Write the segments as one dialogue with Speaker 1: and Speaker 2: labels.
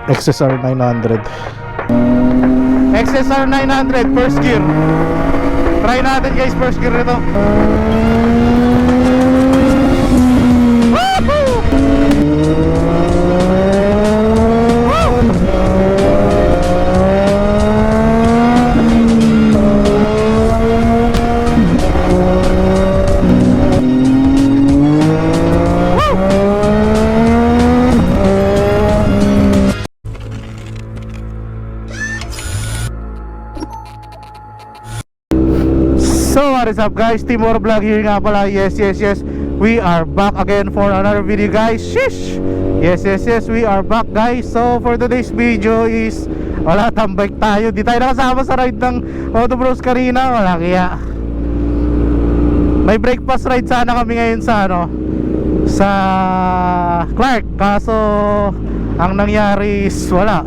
Speaker 1: XSR 900. XSR 900 first gear. Try natin guys first gear nito. So what is up guys, Timor Vlog here nga pala. Yes, we are back again for another video guys. Shish! Yes, we are back guys. So for today's video is wala, tambay tayo. Di tayo nakasama sa ride ng Auto Bros kanina. Wala kaya may breakfast ride sana kami ngayon sa sa Clark. Kaso ang nangyari is wala.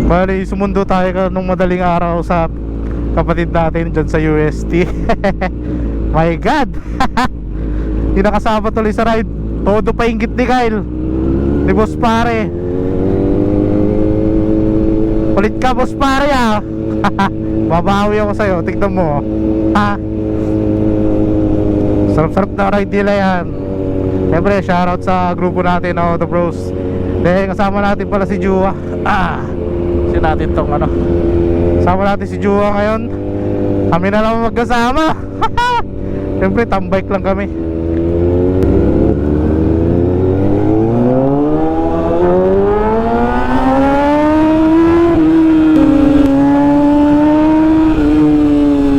Speaker 1: Bali sumundo tayo nung madaling araw sa kapatid natin dyan sa UST. My God. Hindi nakasama tuloy sa ride. Todo pa inggit ni Kyle, ni boss pare. Ulit ka boss pare ah. Babawi ako sa'yo, tignan mo ha. Sarap-sarap na ride nila yan. Siyempre shoutout sa grupo natin na Auto Bros. Dahil kasama natin pala si Jua. Kasi natin tong kasama natin si Jua ngayon. Kami na lang magkasama. Siyempre tambike lang kami.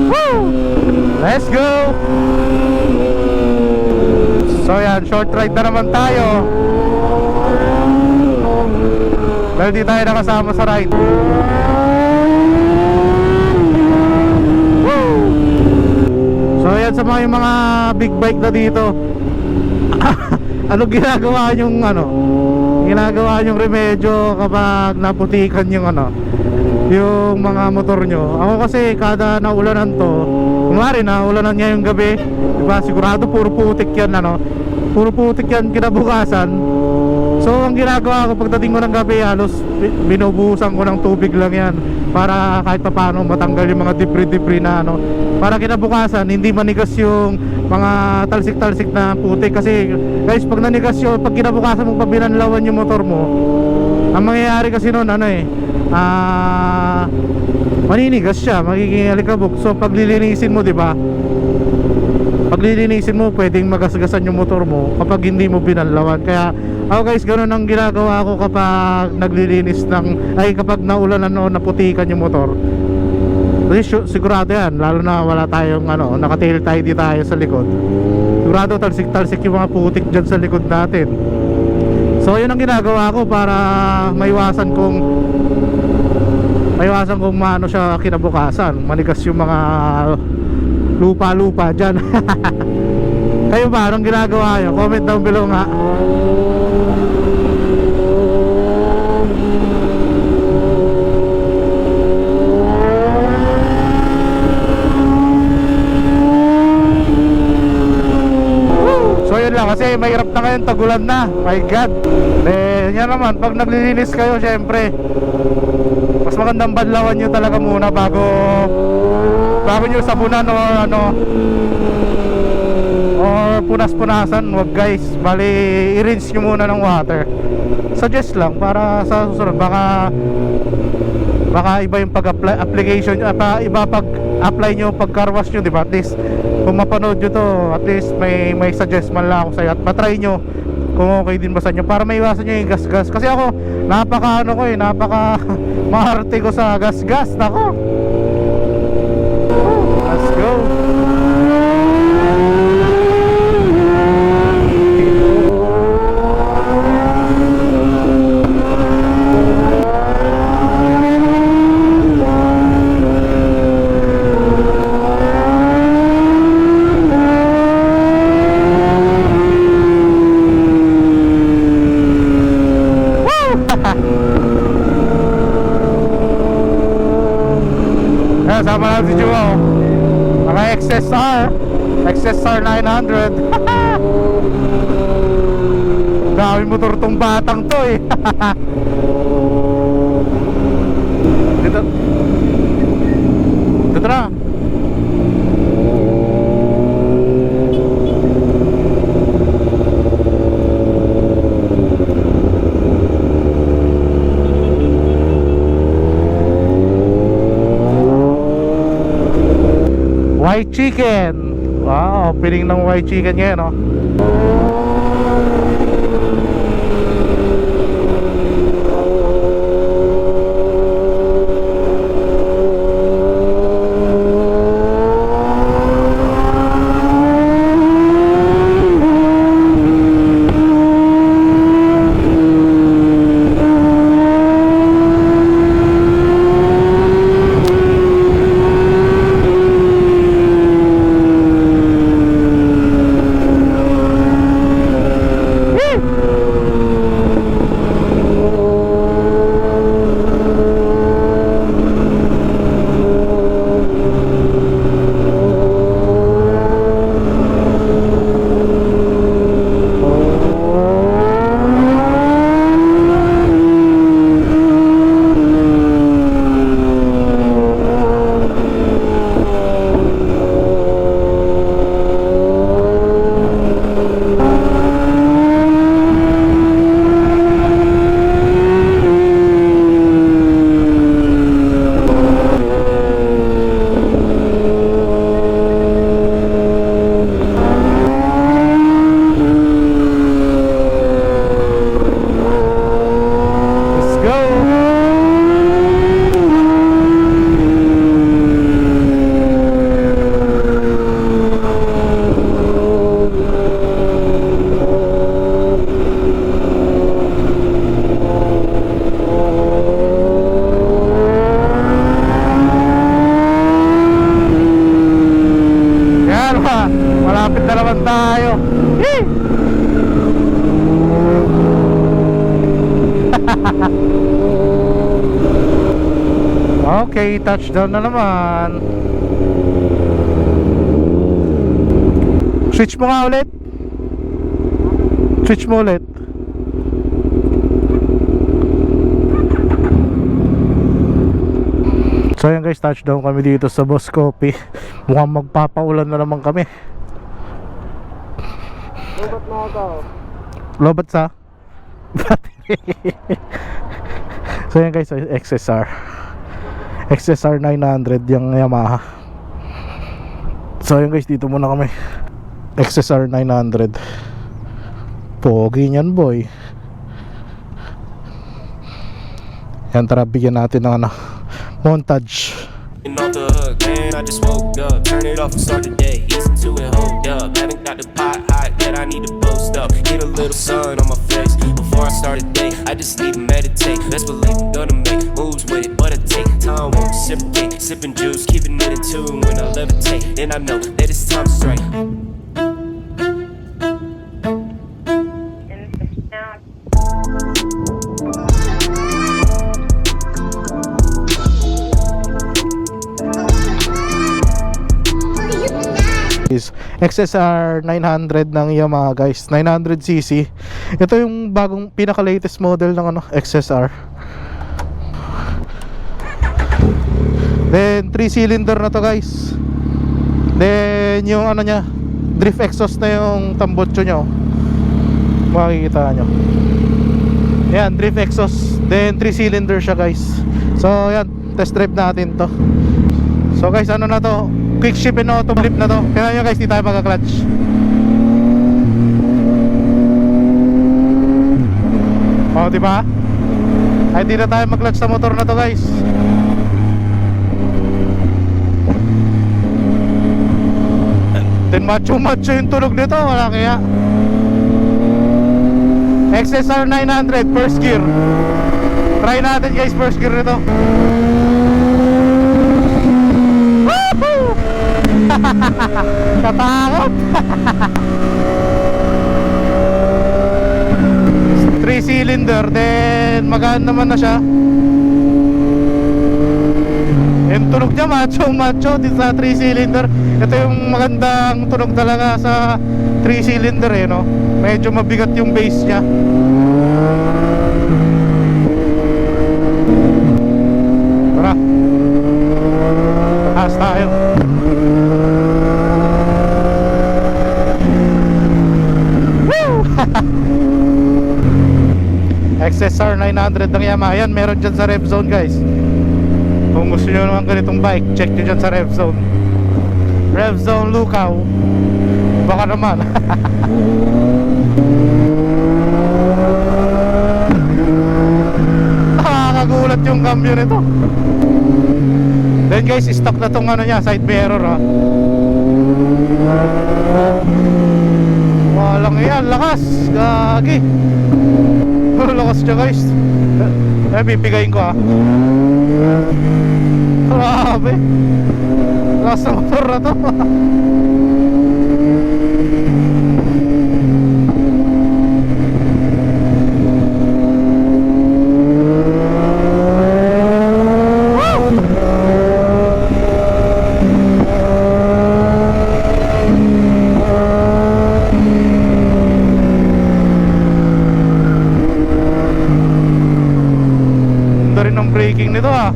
Speaker 1: Woo! Let's go. So yan, short ride na naman tayo. Dahil di tayo nakasama sa ride. So yan sa mga big bike na dito. Ano ginagawa yung ginagawa yung remedyo kapag naputikan yung yung mga motor nyo? Ako kasi kada naulanan to, kunwari naulanan niya yung gabi, diba, sigurado puro putik yan puro putik yan kinabukasan. So ang ginagawa ko pagdating ko ng gabi, halos binubuhusan ko ng tubig lang yan para kahit pa paano matanggal yung mga debris na para kinabukasan hindi manigas yung mga talsik-talsik na putik. Kasi guys, pag nanigas yung, pag kinabukasan mo pa binanlawan yung motor mo, ang mangyayari kasi noon maninigas siya, magiging alikabok. So pag lilinisin mo, diba, pag lilinisin mo pwedeng magasgasan yung motor mo kapag hindi mo binanlawan. Kaya ako guys, ganoon ang ginagawa ko kapag naglilinis kapag naulanan o naputikan yung motor. Kasi sigurado yan, lalo na wala tayong nakatail tayo di tayo sa likod, sigurado talsik-talsik yung mga putik dyan sa likod natin. So yun ang ginagawa ko para maiwasan kong siya kinabukasan, manigas yung mga lupa-lupa dyan. Kayo ba, anong ginagawa nyo? Comment down below nga. Kasi mahirap na ngayon, tagulan na. My God. Yan naman, pag naglilinis kayo, syempre mas magandang badlawan nyo talaga muna bago nyo sabunan or punas-punasan. Wag guys, bali i-rinse nyo muna ng water. Suggest lang para sa susunod, baka iba yung pag-application, iba pag-apply nyo, pag-carwash nyo, diba? At least kung mapanood nyo to, at least may suggest man lang ako sa'yo at matry nyo kung okay din ba sa inyo para maiwasan nyo yung gas-gas. Kasi ako, napaka maharte ko sa gas-gas. Nako, let's go. Sama lang si Joao, mga XSR 900. Dami motor tong batang to eh. Dito. Dito na. White chicken. Wow, opening ng white chicken ngayon, no? Malapit na naman tayo. Yee! Okay, touchdown na naman. Switch mo nga ulit. Switch mo ulit. So ayan guys, touchdown kami dito sa Boss Coffee. Mukhang magpapaulan na naman kami.
Speaker 2: Lobat na ako.
Speaker 1: Lobat sa battery. So ayan guys, XSR XSR 900 yung Yamaha. So ayan guys, dito muna kami. XSR 900. Pogi niyan boy. Yan, tara bigyan natin ng ano, montage.
Speaker 3: Off the hook, man, I just woke up. Turn it off and start the day. Easy to it, hold up. Haven't got the pot hot yet, I need to post up. Get a little sun on my face before I start the day. I just need to meditate. Best believe I'm gonna make moves with it, but I take time, won't reciprocate. Sipping juice, keeping it in tune when I levitate. And I know that it's time to strike.
Speaker 1: Is XSR 900 ng Yamaha guys, 900cc. Ito yung bagong pinaka latest model ng ano, XSR. Then 3 cylinder na to guys. Then yung ano nya, drift exhaust na yung tambotso nyo. Makikita nyo. Yan, drift exhaust. Then 3 cylinder siya guys. So yan, test drive natin to. So guys, ano na to, quick shift and auto flip na to. Kaya nyo guys, di tayo magka-clutch. O, diba? Ay, di na tayo mag-clutch sa motor na to guys. Then macho yung tunog nito, wala kaya. XSR 900 first gear. Try natin guys, first gear nito. Katakot. 3 cylinder, then magaan naman na siya. Yung tunog niya macho din sa 3 cylinder. Ito yung magandang tunog talaga sa 3 cylinder eh, no? medyo mabigat yung base niya. Tara, taas tayo. XSR 900 ng Yamaha. Yan, meron dyan sa Rev Zone, guys. Kung gusto nyo naman ganitong bike, check nyo dyan sa Rev Zone. Rev Zone Lukaw. Baka naman. Nakakagulat yung cambio nito. Then guys, stock na tong ano niya, side mirror, ha. Walang yan, lakas. Gagi. Lakas siya, guys. Pipigayin ko, ha. Grabe. Lakas ng motor na to. Ganda rin ng braking nito, ha.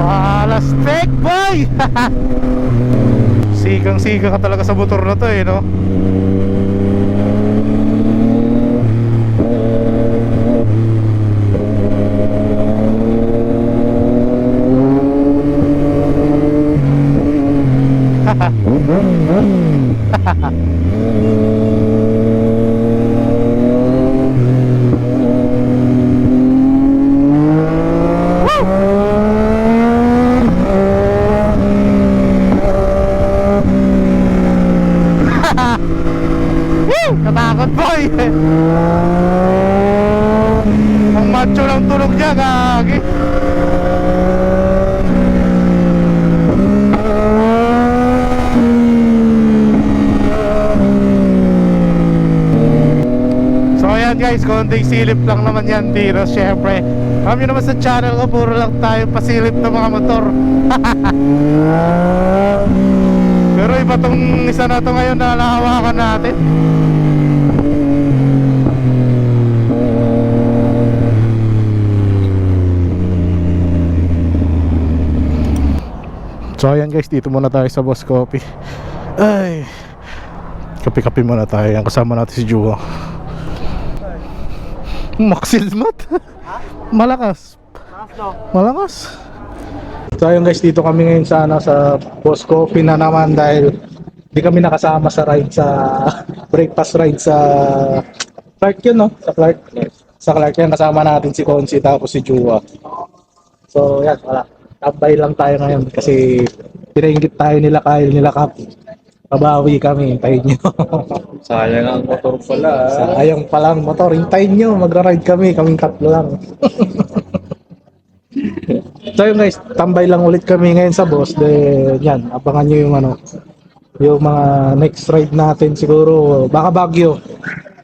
Speaker 1: Wala stick, boy. Sigang-siga ka talaga sa motor na to, eh, no? Natakot, boy. Ang macho lang tunog niya, gagi. So ayan guys, konting silip lang naman yan dito. Syempre, alam nyo naman sa channel ko, puro lang tayo pasilip ng mga motor. Pero iba tong isa na to ngayon na nahawakan natin. So ayan guys, dito muna tayo sa Boss Coffee. Ay, kape-kape muna tayo. Yan, kasama natin si Juwa. Maxilmat. Malakas. Malakas. So ayun guys, dito kami ngayon sa Boss Coffee na naman dahil di kami nakasama sa ride sa breakfast ride sa Clark yun, no? Sa Clark. Sa Clark yan, kasama natin si Consi tapos si Juwa. So yan, wala. Tambay lang tayo ngayon kasi pinainggit tayo nila Kyle, nila Cap. Pabawi kami, hintayin nyo.
Speaker 2: Sayang ang motor pala.
Speaker 1: Sayang pala ang motor, hintayin nyo. Magra-ride kami, kaming tatlo lang. So yun guys, tambay lang ulit kami ngayon sa Boss. Yan, abangan nyo yung mga next ride natin siguro. Baka Baguio.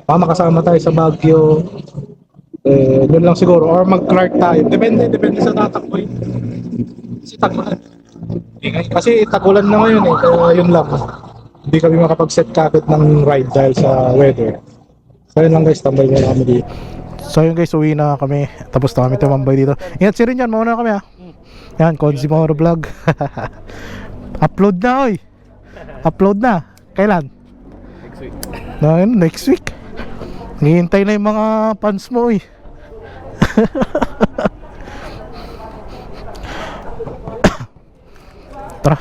Speaker 1: Baka makasama tayo sa Baguio. Yun lang siguro. Or mag-Clark tayo. Depende sa tatakbo. Kasi tagulan. Kasi tagulan na ngayon eh. Kaya yun lang. Hindi kami makapag-set kagad ng ride dahil sa weather. So yun lang guys, tambay na kami dito. So yun guys, uwi na kami. Tapos na kami tumambay dito. Ingat si rin yan, mauna kami, ha. Yan, Konzi Moro Vlog. Upload na, oy. Upload na. Kailan?
Speaker 2: Next week.
Speaker 1: Next week. Nghihintay na yung mga fans mo, oy. Tara.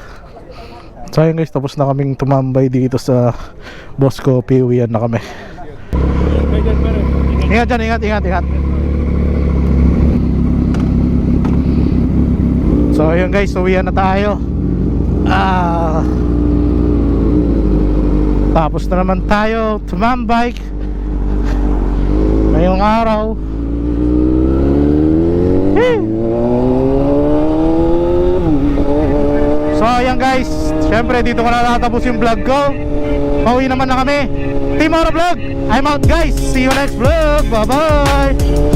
Speaker 1: So yun guys, tapos na kaming tumambay dito sa Boss Coffee. Uwian na kami. Ingat dyan, ingat. So ayun guys, uwian na tayo. Tapos na naman tayo tumambay ngayong araw. ayan guys, syempre dito ko na natapos yung vlog ko. Pauwi naman na kami. Team Oro Vlog, I'm out guys. See you next vlog. Bye bye.